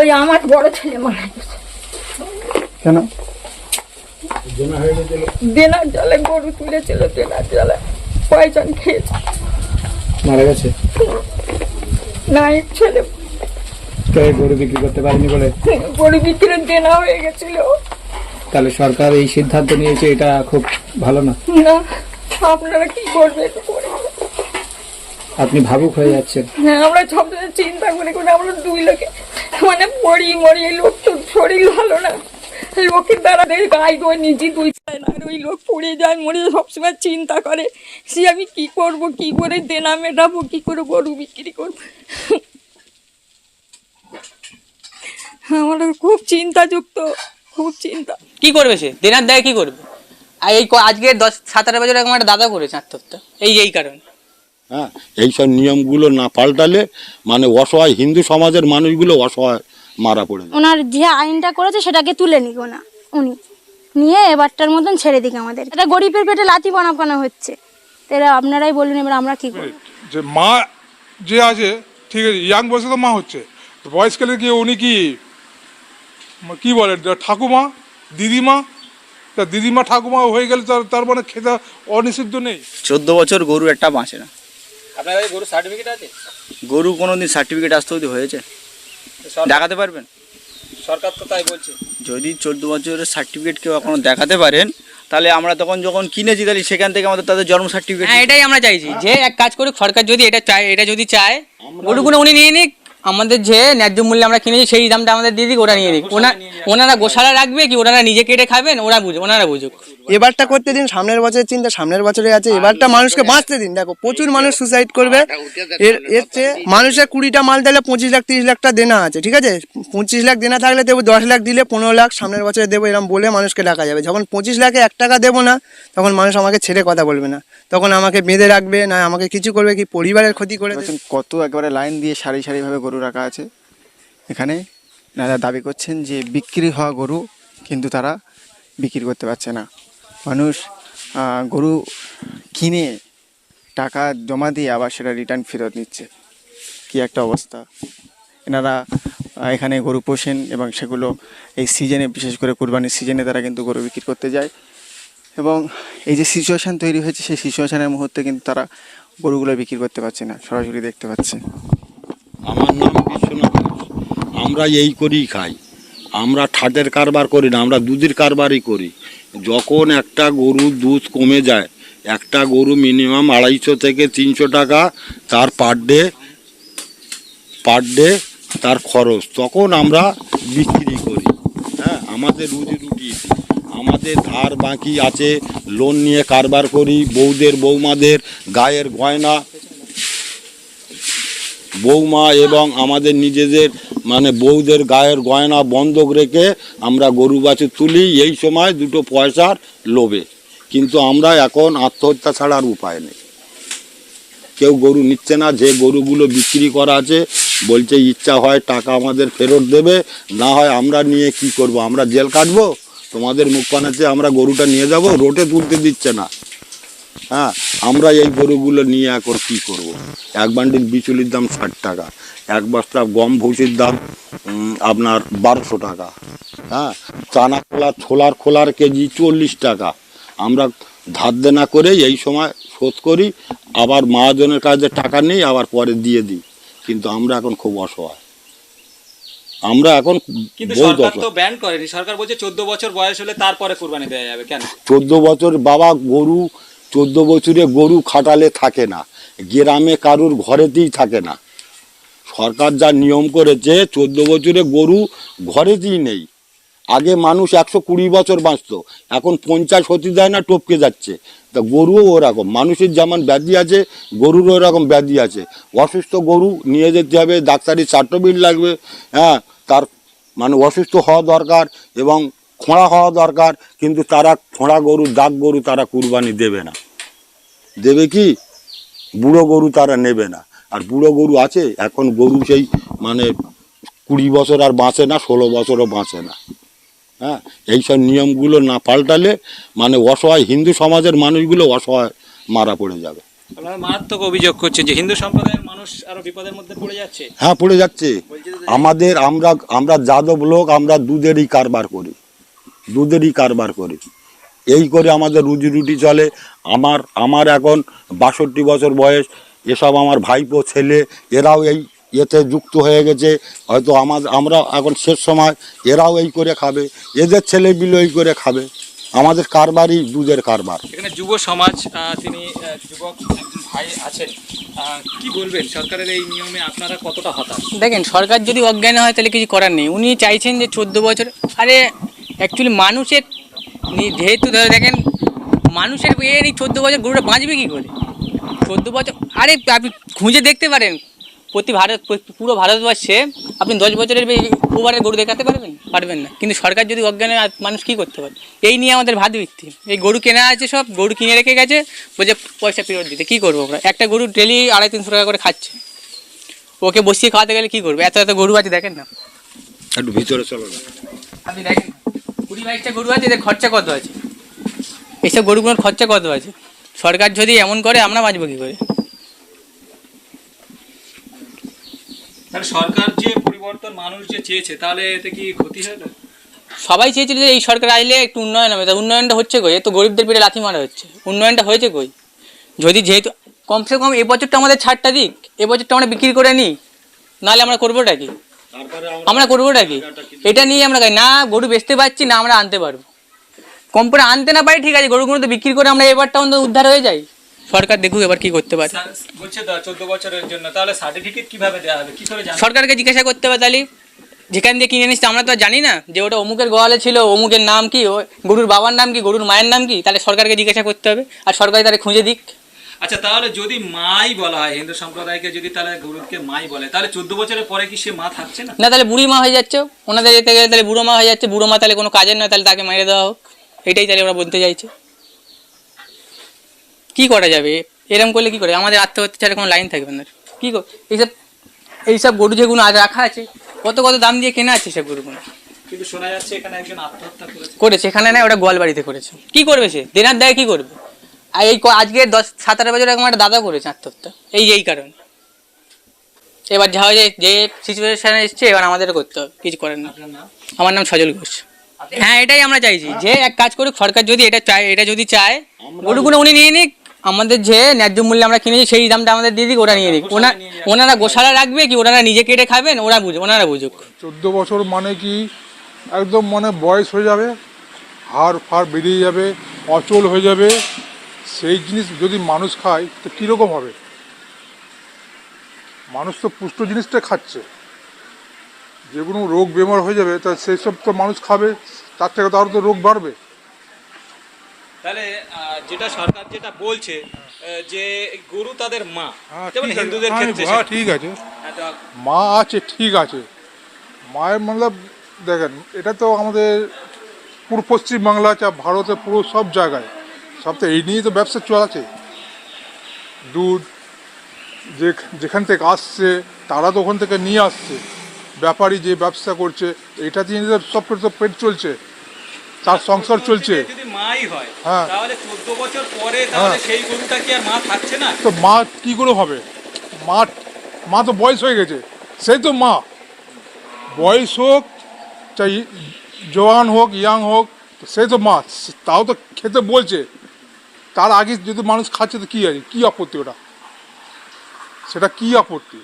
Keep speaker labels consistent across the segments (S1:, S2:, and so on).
S1: ওই আমার বড় ছেলে মারা গেছে।
S2: কেন?
S1: দেনার জলে গরু তুলেছিল, দেনার জলে পয়জন খেয়েছে,
S2: মারা গেছে।
S1: নাই ছেলে
S2: গরু বিক্রি করতে পারেনি বলে
S1: গরু বিক্রির দেনা হয়ে গেছিল।
S2: তাহলে সরকার এই সিদ্ধান্ত নিয়েছে, এটা খুব ভালো না।
S1: না, আপনারা কি করবেন?
S2: আপনি ভাবুক হয়ে যাচ্ছেন।
S1: হ্যাঁ, আমরা সবসময় চিন্তা করে করে আমরা দুই লোকে মানে মরি এই লোক তো শরীর ভালো না, লোকের দ্বারা গায়ে দোয় নিজে দুই চায় না, ওই লোক পড়ে যায় মরে সবসময় চিন্তা করে সে আমি কি করব, কি করে দেনা মেটাবো, কি করে গরু বিক্রি করবো। আমার খুব চিন্তাযুক্ত, খুব চিন্তা।
S3: কি করবে সে? দেনার দায় কি করবে? আর এই আজকে 10-17 বছর এখন একটা দাদা করেছে আত্মহত্যা এই কারণে।
S4: হ্যাঁ, এইসব নিয়মগুলো না পাল্টালে মানে অসহায় হিন্দু সমাজের মানুষগুলো অসহায় মারা পড়ে যায়।
S5: ওনার যে আইনটা করেছে সেটাকে তুলে নিক না, উনি নিয়ে এবারটার মতন ছেড়ে দিক আমাদের। এটা গরিবের পেটে লাথি বানানো হচ্ছে, তাহলে আপনারাই বলুন এবার আমরা কি করব?
S6: যে মা যে আছে ঠিক আছে, ইয়াং বয়সে তো মা হচ্ছে, বয়সকালে গিয়ে উনি কি বলে ঠাকুমা দিদিমা, তা দিদিমা ঠাকুমা হয়ে গেলে তার মানে খেতে অনিষিদ্ধ নেই।
S7: 14 বছর গরু একটা বাঁচে না।
S3: আপনার কাছে গরু সার্টিফিকেট আছে?
S7: গরু কোনোদিন সার্টিফিকেট আসতে অবধি হয়েছে? দেখাতে পারবেন?
S3: সরকার তো তাই বলছে।
S7: যদি 14 বছরের সার্টিফিকেট কেউ এখনো দেখাতে পারেন, তাহলে আমরা তখন যখন কিনেছি তাহলে সেখান থেকে আমাদের তাদের জন্ম সার্টিফিকেট।
S3: হ্যাঁ, এটাই আমরা চাইছি যে এক কাজ করুক সরকার, যদি এটা যদি চায় গরুগুলো উনি নিয়ে নিক, আমাদের যে ন্যায্য মূল্যে আমরা কিনেছি সেই দামটা আমাদের দিয়ে দিক, ওরা নিয়ে নিক। ওনারা গোশালা রাখবে কি ওনারা নিজে কেটে খাবেন, ওনারা বুঝুক।
S8: এবারটা করতে দিন, সামনের বছরের চিন্তা সামনের বছরে আছে, এবারটা মানুষকে বাঁচতে দিন। দেখো প্রচুর মানুষ সুসাইড করবে, এর চেয়ে মানুষের 20টা মাল দিলে 25 লাখ 30 লাখটা দেনা আছে, ঠিক আছে? 25 লাখ দেনা থাকলে দেবো, 10 লাখ দিলে 15 লাখ সামনের বছরে দেবো, এরকম বলে মানুষকে ডাকা যাবে। যখন 25 লাখে 1 টাকা দেবো না, তখন মানুষ আমাকে ছেড়ে কথা বলবে না, তখন আমাকে বেঁধে রাখবে না, আমাকে কিছু করবে, কি পরিবারের ক্ষতি করে দেবে।
S9: কত একবারে লাইন দিয়ে সারি সারিভাবে গরু রাখা আছে এখানে। নারা দাবি করছেন যে বিক্রি হওয়া গরু, কিন্তু তারা বিক্রি করতে পারছে না। মানুষ গরু কিনে টাকা জমা দিয়ে আবার সেটা রিটার্ন ফেরত নিচ্ছে। কি একটা অবস্থা! এনারা এখানে গরু পোষেন এবং সেগুলো এই সিজনে, বিশেষ করে কুরবানির সিজনে তারা কিন্তু গরু বিক্রি করতে যায়, এবং এই যে সিচুয়েশান তৈরি হয়েছে সেই সিচুয়েশানের মুহূর্তে কিন্তু তারা গরুগুলো বিক্রি করতে পারছে না, সরাসরি দেখতে পাচ্ছে।
S4: আমার নাম বিশ্বনাথ দাস। আমরা এই করেই খাই, আমরা ঠাটের কারবার করি না, আমরা দুধের কারবারই করি। যখন একটা গরুর দুধ কমে যায়, একটা গরু মিনিমাম 250 থেকে 300 টাকা তার পার ডে তার খরচ, তখন আমরা বিক্রি করি। হ্যাঁ, আমাদের রুটি আমাদের ধার বাকি আছে, লোন নিয়ে কারবার করি। বৌমাদের গায়ের গয়না, বৌমা এবং আমাদের নিজেদের মানে বউদের গায়ের গয়না বন্ধক রেখে আমরা গরু বাছুর তুলি এই সময় দুটো পয়সার লোভে। কিন্তু আমরা এখন আত্মহত্যা ছাড়া আর উপায় নেই। কেউ গরু নিচ্ছে না, যে গরুগুলো বিক্রি করা আছে বলছে ইচ্ছা হয় টাকা আমাদের ফেরত দেবে, না হয় আমরা নিয়ে কি করব, আমরা জেল কাটবো, তোমাদের মুখ পানাতে আমরা গরুটা নিয়ে যাব, রোটে তুলতে দিচ্ছে না। হ্যাঁ, আমরা এই গরুগুলো নিয়ে এখন কী করব? এক বান্ডিল বিচুলির দাম 60 টাকা, এক বস্তা গম ভুসির দাম আপনার 1200 টাকা। হ্যাঁ, চানা ছোলার খোলার কেজি 40 টাকা। আমরা ধার দেনা করে এই সময় শোধ করি, আবার মহাজনের কাছে টাকা নেই, আবার পরে দিয়ে দিই। কিন্তু আমরা এখন খুব অসহায়, আমরা এখন।
S10: কিন্তু সরকার তো ব্যান করেনি, সরকার বলছে 14 বছর বয়স হলে তারপরে কুরবানি দেওয়া যাবে। কেন
S4: 14 বছর? বাবা, গরু 14 বছরে গরু খাটালে থাকে না, গ্রামে কারুর ঘরেতেই থাকে না। সরকার যা নিয়ম করেছে 14 বছরে গরু ঘরেতেই নেই। আগে মানুষ 120 বছর বাঁচত, এখন 50 হতে দেয় না, টপকে যাচ্ছে। তা গরুও ওরকম, মানুষের যেমন ব্যাধি আছে গরুরও ওরকম ব্যাধি আছে। অসুস্থ গরু নিয়ে যেতে হবে, ডাক্তারি সার্টিফিকেট লাগবে। হ্যাঁ, তার মানে অসুস্থ হওয়া দরকার এবং খোঁড়া হওয়া দরকার, কিন্তু তারা খোঁড়া গরু, দাগ গরু তারা কুরবানি দেবে না। দেবে কি? বুড়ো গরু তারা নেবে না। আর বুড়ো গরু আছে এখন, গরু সেই মানে 20 বছর আর বাঁচে না, 16 বছরও বাঁচে না। হ্যাঁ, এইসব নিয়মগুলো না পাল্টালে মানে অসহায় হিন্দু সমাজের মানুষগুলো অসহায় মারা পড়ে যাবে।
S10: আপনারা মারাত্মক অভিযোগ করছেন যে হিন্দু সম্প্রদায়ের মানুষ মানুষ আরো বিপদের মধ্যে পড়ে যাচ্ছে।
S4: হ্যাঁ, পড়ে যাচ্ছে। আমরা যাদব লোক, আমরা দুধেরই কারবার করি, এই করে আমাদের রুজি রুটি চলে। আমার এখন 62 বছর বয়স, এসব আমার ভাইপো ছেলে এরাও এই এতে যুক্ত হয়ে গেছে। হয়তো আমরা এখন শেষ সময়, এরাও এই করে খাবে, এদের ছেলেগুলো এই করে খাবে। আমাদের কারবারই দুধের কারবার।
S10: এখানে যুব সমাজ, তিনি যুবক একজন ভাই আছেন, কি বলবেন সরকারের এই নিয়মে আপনারা কতটা হতাশ?
S3: দেখেন, সরকার যদি অজ্ঞান হয় তাহলে কিছু করার নেই। উনি চাইছেন যে 14 বছর, আরে অ্যাকচুয়ালি মানুষের যেহেতু দেখেন মানুষের এই 14 বছর গরুটা বাঁচবে কী করে? 14 বছর, আরে আপনি খুঁজে দেখতে পারেন পুরো ভারতবর্ষে আপনি 10 বছরের ওভারের গরু দেখাতে পারবেন না। কিন্তু সরকার যদি অজ্ঞানে, মানুষ কী করতে পারে? এই নিয়ে আমাদের ভাত ভিত্তি। এই গরু কেনা আছে, সব গরু কিনে রেখে গেছে, বলছে পয়সা ফেরত দিতে। কী করবো আমরা? একটা গরু ডেলি 250-300 টাকা করে খাচ্ছে, ওকে বসিয়ে খাওয়াতে গেলে কী করবে? এত গরু আছে, দেখেন না,
S4: একটু ভিতরে চলো না,
S3: আপনি দেখেন 20-22টা গরু আছে, এদের খরচা কত আছে? এইসব গরুগুলোর খরচা কত আছে? সরকার যদি এমন করে, আমরা বাঁচবো কী করে?
S10: তাহলে সরকার যে পরিবর্তন মানুষ যে চেয়েছে, তাহলে এতে কি ক্ষতি হলো?
S3: সবাই চেয়েছিল যে এই সরকার আইলে একটু উন্নয়ন হবে, তা উন্নয়নটা হচ্ছে কই? এ তো গরিবদের পেটে লাথি মারা হচ্ছে। উন্নয়নটা হয়েছে কই? যদি যেহেতু কমসে কম এবছরটা আমাদের ছাড়টা দিক, এবছরটা আমরা বিক্রি করে নিই, নাহলে আমরা করবোটা কি? এটা নিয়ে আমরা না গরু বেচতে পারছি, না আমরা আনতে পারবো। কম করে আনতে না পারি, ঠিক আছে, গরুগুলো তো বিক্রি করে আমরা এবারটা অন্তত উদ্ধার হয়ে যাই। সরকার দেখুক এবার কি করতে পারে।
S10: বলছে 14 বছরের জন্য, তাহলে সার্টিফিকেট কিভাবে দেওয়া হবে, কি করে জানবে?
S3: সরকারকে জিজ্ঞাসা করতে হবে। তাহলে যেখান দিয়ে কিনে নিচ্ছে আমরা তো আর জানি না যে ওটা অমুকের গোয়ালে ছিল, অমুকের নাম কি, গরুর বাবার নাম কি, গরুর মায়ের নাম কি, তাহলে সরকারকে জিজ্ঞাসা করতে হবে, আর সরকার তারা খুঁজে দিক।
S10: আচ্ছা, তাহলে যদি মাই বলা হয়, হিন্দু সম্প্রদায়কে যদি তাহলে গরুকে মাই বলে, তাহলে 14 বছরের পরে কি সে মা থাকছে না?
S3: না, তাহলে বুড়ি মা হয়ে যাচ্ছে ওনাদের যেতে গেলে, তাহলে বুড়ো মা হয়ে যাচ্ছে। বুড়ো মা তাহলে কোনো কাজের নয়, তাহলে তাকে মেরে দেওয়া হোক, এটাই তাহলে ওরা বলতে চাইছে। কি করা যাবে? এরকম করলে কি করে? আমাদের আত্মহত্যা ছাড়া কোনো লাইন থাকবে না। কী এইসব গরু যেগুলো আজ রাখা আছে, কত দাম দিয়ে কেনা আছে সব গরুগুলো।
S10: কিন্তু শোনা যাচ্ছে এখানে একজন আত্মহত্যা
S3: করেছে, এখানে না, ওটা গোয়ালবাড়িতে করেছে। কি করবে সে? দেনার দায় কি করবে? আর এই আজকে 10-17 বছর এরকম একটা দাদা করেছে আত্মহত্যা, এই কারণে। এবার যা হয়, যে সিচুয়েশনে এসছে, এবার আমাদের করতে হবে, কিছু করেন না। আমার নাম সজল ঘোষ। হ্যাঁ, এটাই আমরা চাইছি, যে এক কাজ করুক সরকার, যদি এটা যদি চায়, গরুগুলো উনি নিয়ে নিক, আমাদের যে ন্যায্য মূল্যে আমরা কিনেছি সেই দামটা আমাদের দিয়ে দিক, ওরা নিয়ে নিক। ওনারা গোশালা রাখবে কি, ওনারা নিজে কেটে খাবেন, ওনারা বুঝুক।
S6: 14 বছর মানে কি একদম মানে বয়স হয়ে যাবে, হাড় ফাড় বেরিয়ে যাবে, অচল হয়ে যাবে। সেই জিনিস যদি মানুষ খায় তো কীরকম হবে? মানুষ তো পুষ্ট জিনিসটা খাচ্ছে, যে কোনো রোগ বেমার হয়ে যাবে, তা সেই সব তো মানুষ খাবে, তার থেকে তো আরও তো রোগ বাড়বে।
S10: তাহলে যেটা সরকার যেটা বলছে যে গরু তাদের মা,
S6: হ্যাঁ,
S10: যেমন হিন্দুদের ক্ষেত্রে,
S6: হ্যাঁ ঠিক আছে, মা আছে, ঠিক আছে। মায়ের মতলব দেখেন, এটা তো আমাদের পুরো পশ্চিমবাংলা, ভারতের পুরো সব জায়গায় সব তো এই নিয়েই তো ব্যবসা চলছে। দুধ যেখান থেকে আসছে, তারা তো ওখান থেকে নিয়ে আসছে, ব্যাপারী যে ব্যবসা করছে, এটা দিয়ে সব তো পেট চলছে, তার সংসার চলছে।
S10: যদি মাই হয়,
S6: হ্যাঁ,
S10: তাহলে 14 বছর পরে তাহলে সেই গরুটা কি আর মা থাকছে না?
S6: তো মা কি করে হবে? মা তো বয়স হয়ে গেছে, সেই তো মা। বয়স হোক চাই জওয়ান হোক, ইয়াং হোক, সেই তো মা, তাও তো খেতে বলছে। তার আগে যদি মানুষ খাচ্ছে তো কী আছে, কী আপত্তি ওটা? সেটা কী আপত্তি?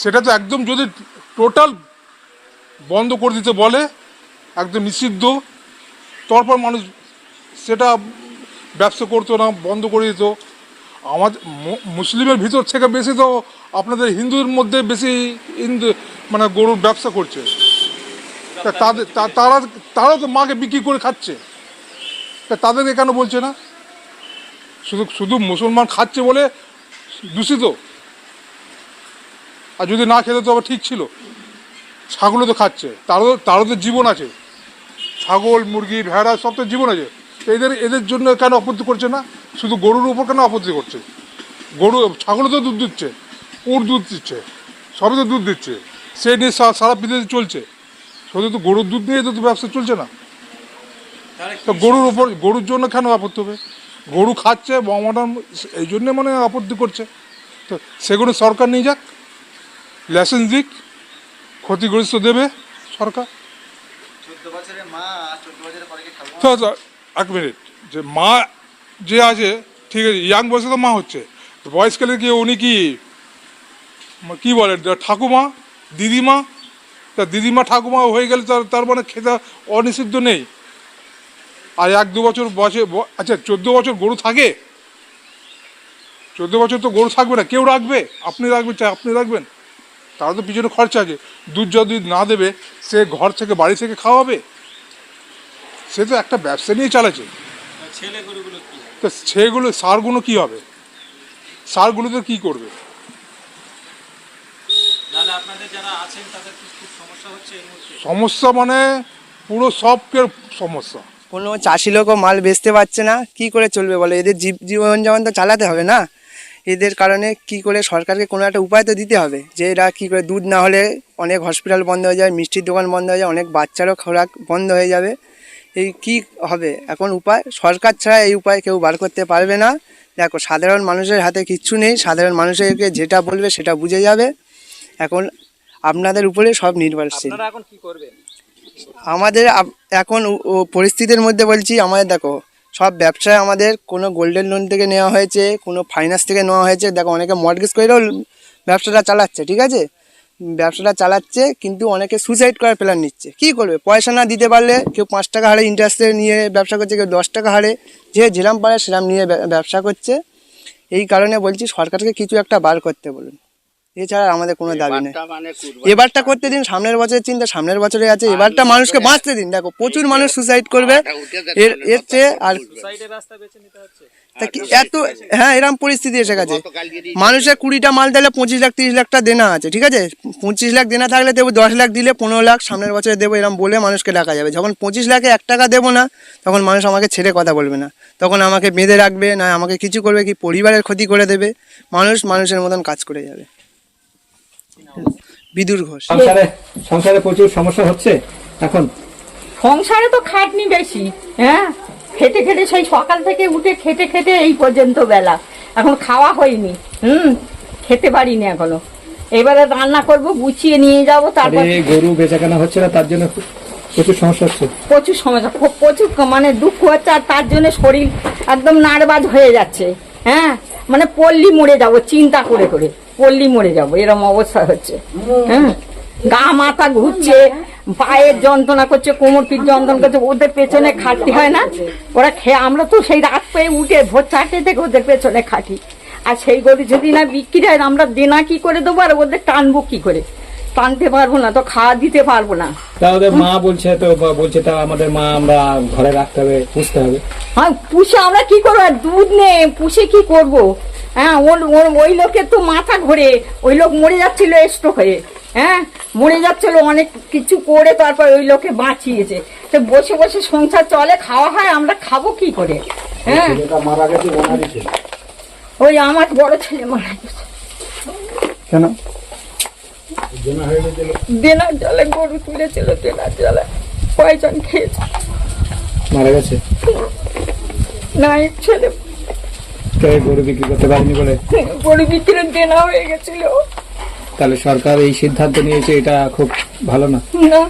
S6: সেটা তো একদম যদি টোটাল বন্ধ করে দিতে বলে, একদম নিষিদ্ধ, তারপর মানুষ সেটা ব্যবসা করতো না, বন্ধ করে দিত। আমাদের মুসলিমের ভিতর থেকে বেশি তো আপনাদের হিন্দুদের মধ্যে বেশি মানে গরুর ব্যবসা করছে। তা তারাও তো মাকে বিক্রি করে খাচ্ছে, তা তাদেরকে কেন বলছে না? শুধু মুসলমান খাচ্ছে বলে দূষিত? আর যদি না খেতে তো আবার ঠিক ছিল। ছাগলও তো খাচ্ছে, তারও তো জীবন আছে। ছাগল, মুরগি, ভেড়া সব তো জীবন আছে। তো এদের জন্য কেন আপত্তি করছে না? শুধু গরুর উপর কেন আপত্তি করছে? ছাগলও তো দুধ দিচ্ছে, উট দুধ দিচ্ছে, সবই তো দুধ দিচ্ছে, সেই নিয়ে সারা পৃথিবীতে চলছে। শুধু তো গরুর দুধ নিয়ে তো ব্যবসা চলছে না। তো গরুর জন্য কেন আপত্তি হবে? গরু খাচ্ছে, এই জন্যে মানে আপত্তি করছে। তো সেগুলো সরকার নিয়ে যাক, লাইসেন্স দিক, ক্ষতিগ্রস্ত দেবে সরকার।
S7: 14 বছরের মা 14 বছরের পরে কি ঠাকুমা
S6: তো এক মিনিট, যে মা যে আছে ঠিক আছে, ইয়াং বয়সে তো মা হচ্ছে, বয়সকালে কি উনি কি বলে ঠাকুমা দিদিমা, তা দিদিমা ঠাকুমা হয়ে গেলে তার মানে খেতে অনিষিদ্ধ নেই। আর 1-2 বছর বয়সে আচ্ছা 14 বছর গরু থাকে? 14 বছর তো গরু থাকবে না, কেউ রাখবে? আপনি রাখবেন, চাই আপনি রাখবেন, তার তো পিছনে খরচা আছে। দুধ যদি না দেবে, সে ঘর থেকে বাড়ি থেকে খাওয়াবে, সে তো একটা ব্যবসা নিয়ে চালাচ্ছে।
S10: ছেলে গরুগুলো কি
S6: তো সেগুলো সারগুলো কি হবে? সারগুলোতে কি করবে?
S10: তাহলে আপনাদের যারা আছেন তাদের কি খুব সমস্যা হচ্ছে এই মুহূর্তে?
S6: সমস্যা মানে পুরো সবকে সমস্যা।
S8: কোনো চাষি লোকও মাল বেচতে পারছে না, কি করে চলবে বলে? এদের জীবন যেমন তো চালাতে হবে না, এদের কারণে কি করে সরকারকে কোনো একটা উপায় তো দিতে হবে, যে এরা কী করে দুধ না হলে অনেক হসপিটাল বন্ধ হয়ে যায়, মিষ্টির দোকান বন্ধ হয়ে যায়, অনেক বাচ্চারও খোরাক বন্ধ হয়ে যাবে। এই কি হবে এখন উপায়? সরকার ছাড়া এই উপায় কেউ বার করতে পারবে না। দেখো সাধারণ মানুষের হাতে কিচ্ছু নেই, সাধারণ মানুষেরকে যেটা বলবে সেটা বুঝে যাবে। এখন আপনাদের উপরে সব নির্ভরশীল।
S10: আপনারা এখন কি করবেন?
S8: আমাদের এখন পরিস্থিতির মধ্যে বলছি, আমাদের দেখো সব ব্যবসায় আমাদের কোনো গোল্ডেন লোন থেকে নেওয়া হয়েছে, কোনো ফাইন্যান্স থেকে নেওয়া হয়েছে। দেখো অনেকে মর্টগেজ করেও ব্যবসাটা চালাচ্ছে, ঠিক আছে, ব্যবসাটা চালাচ্ছে, কিন্তু অনেকে সুসাইড করার প্ল্যান নিচ্ছে। কি করবে? পয়সা না দিতে পারলে কেউ 5 টাকা হারে ইন্টারেস্টে নিয়ে ব্যবসা করছে, কেউ 10 টাকা হারে, যে যেরাম পারে সেরাম নিয়ে ব্যবসা করছে। এই কারণে বলছি সরকারকে কিছু একটা বার করতে বলুন, এছাড়া আমাদের কোনো দাবি নেই। এবারটা করতে দিন, সামনের বছরের চিন্তা সামনের বছরে আছে, এবারটা মানুষকে বাঁচতে দিন। দেখো প্রচুর মানুষ সুসাইড করবে, এর চেয়ে আর
S10: সাইডের রাস্তা বেছে নিতে হচ্ছে।
S8: তা কি এত, হ্যাঁ এরকম পরিস্থিতি এসে গেছে। মানুষের 20টা মাল দিলে 25 লাখ 30 লাখটা দেনা আছে, ঠিক আছে, 25 লাখ দেনা থাকলে দেবো 10 লাখ দিলে 15 লাখ সামনের বছরে দেবো, এরকম বলে মানুষকে ডাকা যাবে। যখন 25 লাখে 1 টাকা দেবো না, তখন মানুষ আমাকে ছেড়ে কথা বলবে না, তখন আমাকে বেঁধে রাখবে না, আমাকে কিছু করবে, কি পরিবারের ক্ষতি করে দেবে। মানুষ মানুষের মতন কাজ করে যাবে। বিদুর ঘোষ।
S2: সংসারে প্রচুর সমস্যা হচ্ছে এখন।
S1: সংসারে তো খাটনি বেশি, হ্যাঁ, খেটে খেটে সেই সকাল থেকে উঠে খেটে খেটে এই পর্যন্ত বেলা, এখন খাওয়া হয়নি, খেতে পারিনি এখনো। এবারে রান্না করব, গুছিয়ে নিয়ে যাব, তারপর
S2: গরু বেচাকেনা হচ্ছে না, তার জন্য প্রচুর সমস্যা হচ্ছে।
S1: প্রচুর সমস্যা, প্রচুর মানে দুঃখ হচ্ছে, আর তার জন্য শরীর একদম নাড়বাজ হয়ে যাচ্ছে। হ্যাঁ, মানে পল্লী মরে যাব, চিন্তা করে করে পল্লী মরে যাব, এরকম অবস্থা হচ্ছে। হ্যাঁ, গা মাথা ঘুরছে, পায়ের যন্ত্রণা করছে, কোমর পিঠ যন্ত্রণা করছে, ওদের পেছনে খাটতে হয় না? ওরা খেয়ে, আমরা তো সেই রাত পেয়ে উঠে ভোর 4টে থেকে ওদের পেছনে খাটি, আর সেই গরু যদি না বিক্রি হয় আমরা দেনা কি করে দেবো, আর ওদের টানবো কি করে? টানতে পারবো না তো, খাওয়া দিতে পারবো না।
S2: তা ওদের মা বলছে, তো বলছে তা আমাদের মা আমরা ঘরে রাখতে হবে, পুষতে হবে।
S1: হ্যাঁ, পুষে আমরা কি করবো? আর দুধ নেই, পুষে কি করব? হ্যাঁ, ওই লোকের তো মাথা ঘোরে, ওই লোক মরে যাচ্ছিল স্ট্রোক হয়ে, হ্যাঁ মরে যাচ্ছিল, অনেক কিছু করে তারপর ওই লোকে বাঁচিয়েছে। তো বসে বসে সংসার চলে, খাওয়া হয়, আমরা খাবো কি করে? হ্যাঁ, ওই আমার বড় ছেলে মারা গেছে।
S2: কেন?
S1: দেনার জলে গরু তুলেছিল, দেনার জলে কয়জন খেয়েছে,
S2: মারা গেছে।
S1: না এক ছেলে
S2: গরু বিক্রি করতে পারেনি বলে
S1: গরু বিক্রির দেনা হয়ে গেছিল।
S2: তাহলে সরকার এই সিদ্ধান্ত নিয়েছে, এটা খুব ভালো না।
S1: না,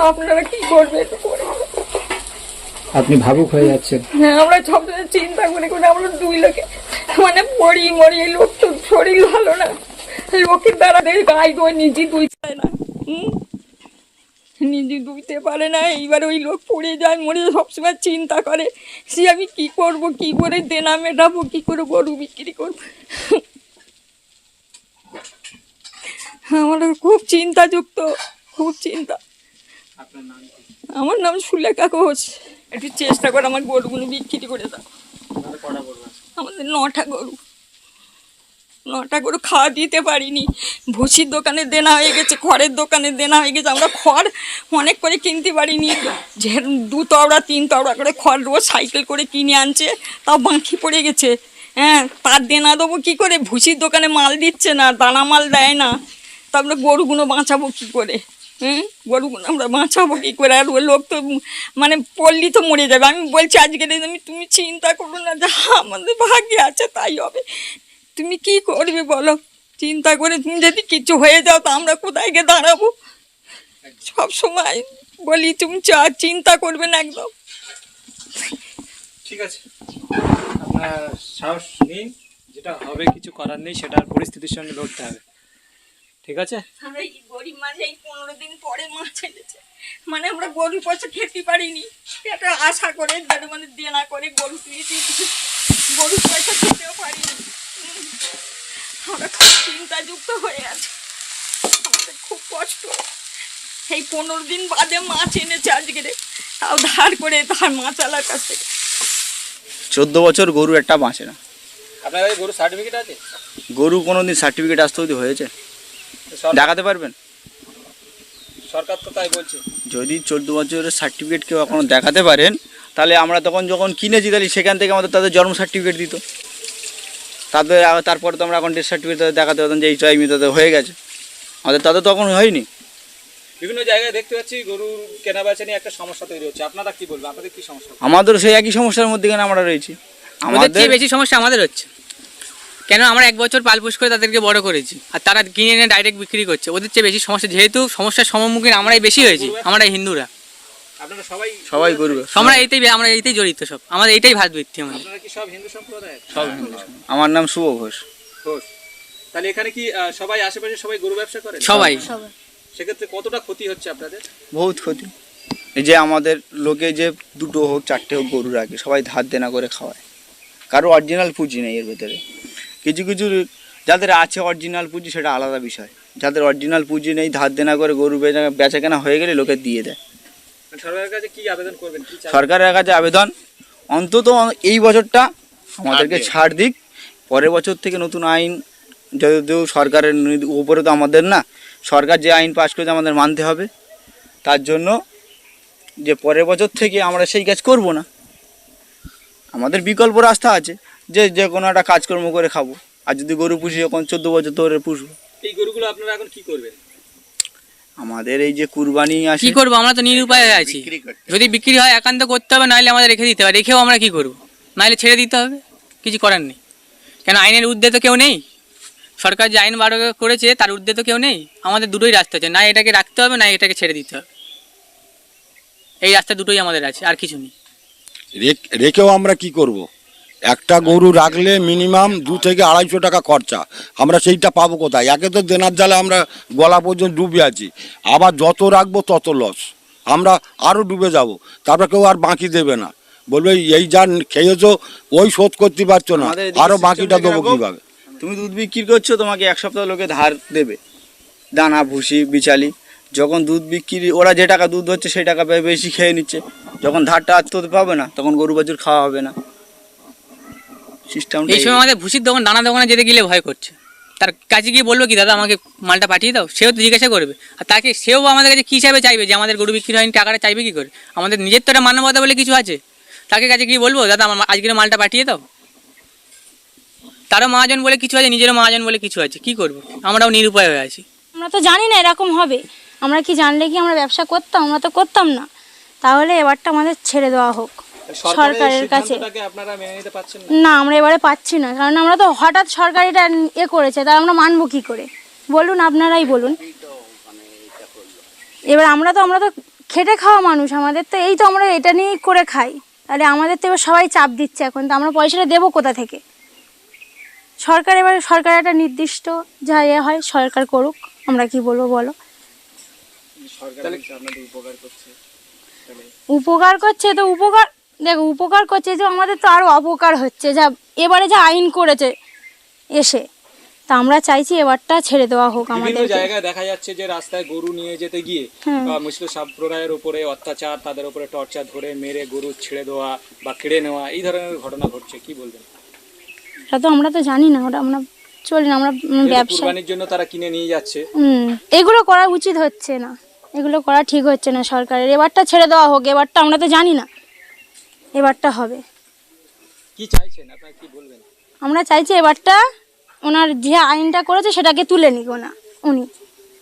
S1: আপনারা কি করবেন?
S2: আপনি ভাবুক হয়ে যাচ্ছেন।
S1: হ্যাঁ, আমরা সবসময় চিন্তা করে করে আমরা 2 লোকে মানে মরি, এই লোক তো শরীর ভালো না, লোকের দ্বারা গাই দোয় নিজে দুইতে না, নিজে দুইতে পারে না। এইবার ওই লোক পড়ে যায়, মরে সবসময় চিন্তা করে, সে আমি কি করব, কি করে দেনা মেটাবো, কি করে গরু বিক্রি করবো। আমার খুব চিন্তাযুক্ত, খুব চিন্তা। আমার নাম সুলেখা ঘোষ। একটু চেষ্টা করে আমার গরুগুলো বিক্রি করে দাও। আমাদের 9টা গরু, 9টা গরু খাওয়া দিতে পারিনি, ভুসির দোকানে দেনা হয়ে গেছে, খড়ের দোকানে দেনা হয়ে গেছে। আমরা খড় অনেক করে কিনতে পারিনি, যে 2 তবড়া 3 তবড়া করে খড় রোজ সাইকেল করে কিনে আনছে, তাও বাঁকি পড়ে গেছে। হ্যাঁ, তার দেনা দেবো কী করে? ভুসির দোকানে মাল দিচ্ছে না, দানা মাল দেয় না, তা আমরা গরুগুলো বাঁচাবো কী করে? গরুগুলো আমরা বাঁচাবো কী করে? আর ওই লোক তো মানে পল্লী তো মরে যাবে। আমি বলছি আজকে তুমি চিন্তা করো না, যা আমাদের ভাগ্যে আছে তাই হবে। তুমি কি করবে বলো? চিন্তা করে তুমি যদি কিছু হয়ে যাও তো আমরা কোথায় গিয়ে দাঁড়াবো? সব সময় বলি তুমি চিন্তা করবে না একদম।
S10: ঠিক আছে, আপনার সাহস নিন, যেটা হবে কিছু করার নেই, সেটার পরিস্থিতির সঙ্গে লড়তে হবে, ঠিক আছে?
S1: আমরা এই গরিব মানুষ এই 15 দিন পরে মাছ এনেছে, মানে আমরা গরুর পয়সা খেতে পারিনি, এটা আশা করে মানে দেনা করে গরু কিনেছি, গরুর পয়সা খেতেও পারিনি। আমরা খুব চিন্তাযুক্ত হয়ে আছি, আমাদের খুব কষ্ট। এই 15 দিন বাদে মাছ এনেছে আজকে, তাও ধার করে ধার মাছালার কাছ থেকে।
S7: 14 বছর গরু একটা বাঁচে না।
S10: আপনার কাছে গরু সার্টিফিকেট আছে?
S7: গরু কোনোদিন সার্টিফিকেট আসতে যদি হয়েছে দেখাতে পারবেন?
S10: সরকার তো তাই বলছে।
S7: যদি 14 বছরের সার্টিফিকেট কেউ এখনো দেখাতে পারেন, তাহলে আমরা তখন যখন কিনেছি তাহলে সেখান থেকে আমাদের তাদের জন্ম সার্টিফিকেট দিত, তারপরে তো আমরা এখন ডেথ সার্টিফিকেট দেখাতে পারতাম যে এই টাইমে তাদের হয়ে গেছে, আমাদের তাদের তখন হয়নি।
S10: বিভিন্ন জায়গায় দেখতে পাচ্ছি গরু কেনা বেচা নিয়ে একটা সমস্যা তৈরি হচ্ছে, আপনারা কি বলবেন? আপনাদের কি সমস্যা?
S7: আমাদের সেই একই সমস্যার মধ্যে আমরা রয়েছি।
S3: আমাদের চেয়ে বেশি সমস্যা আমাদের হচ্ছে, কেন আমরা 1 বছর পালপোষ করে তাদেরকে বড় করেছি, আর তারা কিনে এনে ডাইরেক্ট বিক্রি করছে। ওদের চেয়ে বেশি সমস্যা, যেহেতু সমস্যার সম্মুখীন আমরাই বেশি হয়েছি, আমরা হিন্দুরা।
S10: আপনারা
S7: সবাই গরু
S3: আমরা এইটাই জড়িত, সব আমাদের এইটাই ভাত বৃত্তি। আমাদের
S10: আপনারা কি সব হিন্দু সম্প্রদায়ের?
S7: সব হিন্দু। আমার নাম শুভ ঘোষ।
S10: ঘোষ। তাহলে এখানে কি সবাই আশেপাশে সবাই গরু ব্যবসা করে?
S3: সবাই।
S10: সেক্ষেত্রে কতটা ক্ষতি হচ্ছে আপনাদের?
S7: বহুত ক্ষতি। এই যে আমাদের লোকে যে 2 হোক 4টে হোক গরু রাখে, সবাই ধার দেনা করে খাওয়ায়, কারো অরিজিনাল পুঁজি নেই এর ভেতরে। কিছু কিছু যাদের আছে অরিজিনাল পুঁজি সেটা আলাদা বিষয়, যাদের অরিজিনাল পুঁজি নেই ধার দেনা করে গরু বেচা কেনা হয়ে গেলে লোকে দিয়ে দেয়।
S10: সরকারের কাছে কি আবেদন করবেন?
S7: সরকারের কাছে আবেদন, অন্তত এই বছরটা আমাদেরকে ছাড় দিক, পরের বছর থেকে নতুন আইন, যদিও সরকারের উপরে তো আমাদের না, সরকার যে আইন পাস করেছে আমাদের মানতে হবে, তার জন্য যে পরের বছর থেকে আমরা সেই কাজ করব না। আমাদের বিকল্প রাস্তা আছে, যে কোনো একটা কাজকর্ম করে খাবো, আর যদি গরু পুষি যখন 14 বছর ধরে পুষবো।
S10: এই গরুগুলো আপনারা এখন কি করবেন?
S7: আমাদের এই যে কুরবানি আসে,
S3: কি করবো? আমরা তো নিরুপায় আছি, যদি বিক্রি হয় একান্ত করতে হবে, নাহলে আমাদের রেখে দিতে হবে। রেখেও আমরা কি করবো? নাহলে ছেড়ে দিতে হবে, কিছু করার নেই। কেন আইনের ঊর্ধ্বে তো কেউ নেই, সরকার যে আইন বার করেছে তার ঊর্ধ্বে তো কেউ নেই। আমাদের দুটোই রাস্তা আছে, না এটাকে রাখতে হবে না এটাকে ছেড়ে দিতে হবে, এই রাস্তা দুটোই আমাদের আছে, আর কিছু নেই।
S4: রেখেও আমরা কি করব? একটা গরু রাখলে মিনিমাম 2 থেকে 250 টাকা খরচা, আমরা সেইটা পাবো কোথায়? একে তো দেনার জালে আমরা গলা পর্যন্ত ডুবে আছি, আবার যত রাখবো তত লস, আমরা আরও ডুবে যাব। তারপর কেউ আর বাকি দেবে না, বলবে এই যা খেয়েছো ওই শোধ করতে পারছো না, আরও বাকিটা দেবো কীভাবে?
S7: তুমি দুধ বিক্রি করছো, তোমাকে 1 সপ্তাহ লোকে ধার দেবে, দানা ভুসি বিচালি। যখন দুধ বিক্রি, ওরা যে টাকা দুধ হচ্ছে সেই টাকা বেশি খেয়ে নিচ্ছে, যখন ধারটা আত্মতে পাবে না তখন গরু বাছুর খাওয়া হবে না। সিস্টেমটা
S3: এই সময় আমাদের ভুসির দোকান, দানা দোকানে যেতে গেলে ভয় করছে, তার কাছে গিয়ে বলবো কি দাদা আমাকে মালটা পাঠিয়ে দাও, সেও তো জিজ্ঞাসা করবে, আর তাকে সেও আমাদের কাছে কী হিসাবে চাইবে যে আমাদের গরু বিক্রি হয়নি, টাকাটা চাইবে কী করে? আমাদের নিজের তো একটা মানবতা বলে কিছু আছে, তাকে কাছে গিয়ে বলবো দাদা আমার আজকের মালটা পাঠিয়ে দাও? তারও মহাজন বলে কিছু আছে, নিজেরও মহাজন বলে কিছু আছে, কি করবো? আমরাও নিরুপায় হয়ে আছি।
S5: আমরা তো জানি না এরকম হবে, আমরা কি জানলে কি আমরা ব্যবসা করতাম? আমরা তো করতাম না। তাহলে এবারটা আমাদের ছেড়ে দেওয়া হোক সরকারের কাছে।
S10: আপনারা মেনে নিতে পারছেন
S5: না, আমরা এবারে পাচ্ছি না, কারণ আমরা তো হঠাৎ সরকার এটা করেছে, তাই আমরা মানবো কি করে বলুন? আপনারাই বলুন। এবার আমরা তো খেটে খাওয়া মানুষ, আমাদের তো এই তো আমরা এটা নিয়েই করে খাই, তাহলে আমাদের তো এবার সবাই চাপ দিচ্ছে এখন, তো আমরা পয়সাটা দেবো কোথা থেকে? সরকার একটা নির্দিষ্ট যা হয় সরকার করুক, আমরা কি বলবো বলো? উপকার করছে তো উপকার করছে, যে আমাদের তো আরো অপকার হচ্ছে, যা এবারে যা আইন করেছে এসে, তা আমরা চাইছি এবারটা ছেড়ে দেওয়া হোক আমাদের।
S10: বিভিন্ন জায়গায় দেখা যাচ্ছে যে রাস্তায় গরু নিয়ে যেতে গিয়ে মুসলিম সম্প্রদায়ের উপরে অত্যাচার, তাদের উপরে টর্চার, ধরে মেরে গরু ছেড়ে দেওয়া বা কেড়ে নেওয়া, এই ধরনের ঘটনা ঘটছে, কি বলবেন?
S5: এটা তো আমরা তো জানি না, ওটা আমরা চলি না, আমরা ব্যবসা
S10: কুরবানির জন্য তারা কিনে নিয়ে যাচ্ছে।
S5: এগুলো করা উচিত হচ্ছে না, এগুলো করা ঠিক হচ্ছে না সরকারের। এবারটা ছেড়ে দেওয়া হোক, এবারটা আমরা তো জানি না, এবারটা হবে।
S10: কি চাইছেন আপনারা, কি বলবেন?
S5: আমরা চাইছি এবারটা ওনার যে আইনটা করেছে সেটাকে তুলে নিক উনি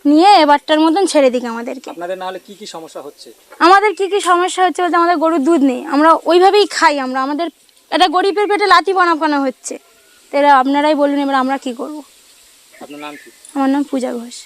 S5: নিয়ে এবারটার মতন ছেড়ে দিক আমাদেরকে।
S10: আপনাদের না হলে কি কি সমস্যা হচ্ছে?
S5: আমাদের কি কি সমস্যা হচ্ছে বলতে, আমাদের গরুর দুধ নেই, আমরা ওইভাবেই খাই, আমাদের একটা গরিবের পেটে লাথি বানানো হচ্ছে, তো এরা আপনারাই বলুন এবার আমরা কি করব।
S3: আপনার নাম কি?
S5: আমার নাম পূজা ঘোষ।